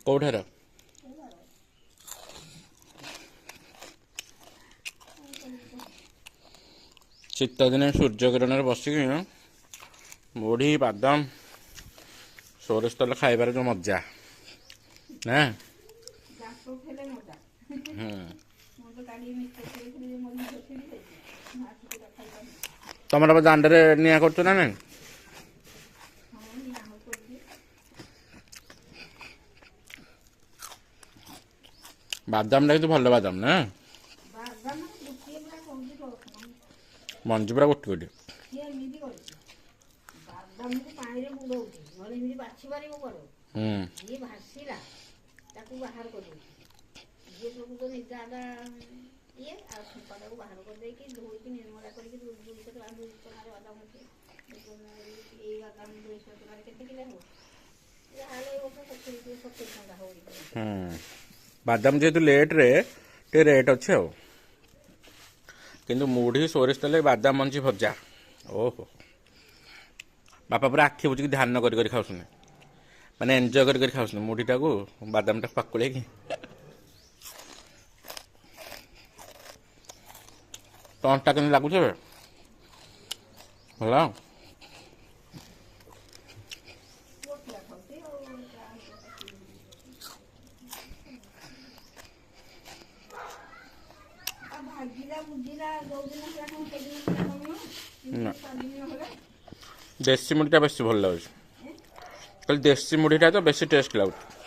କୋଉଠାର ଶୀତ ଦିନେ ସୂର୍ଯ୍ୟ କିରଣରେ ବସିକି ମୁଢ଼ି ବାଦାମ ସୋରିଷ ତେଲ ଖାଇବାର ଯେଉଁ ମଜା ନା। ତମର ଦାଣ୍ଡରେ ନିଆଁ କରୁଛ ନା ନାଇଁ? ବାଦାମଟା କିନ୍ତୁ ଭଲ ବାଦାମ ନା, ମଞ୍ଜି ପୁରା ଗୋଟି ଗୋଟି। ବାଦାମ ଯେହେତୁ ଲେଟ୍ରେ ଟିକେ ରେଟ୍ ଅଛି ଆଉ, କିନ୍ତୁ ମୁଢ଼ି ସୋରିଷ ତେଲ ବାଦାମ ମଞ୍ଜି ଭଜା, ଓହୋ ବାପା ପୁରା ଆଖି ବୁଝିକି ଧ୍ୟାନ କରି କରି ଖାଉଛନ୍ତି, ମାନେ ଏନ୍ଜୟ କରି କରି ଖାଉଛନ୍ତି ମୁଢ଼ିଟାକୁ ବାଦାମଟା ପାକୁଳେଇକି। ଟଣ୍ଟା କେମିତି ଲାଗୁଛି ଏବେ? ଭଲ। ଦେଶୀ ମୁଢ଼ିଟା ବେଶୀ ଭଲ ଲାଗୁଛି, କହିଲେ ଦେଶୀ ମୁଢ଼ିଟା ତ ବେଶୀ ଟେଷ୍ଟ ଲାଗୁଛି।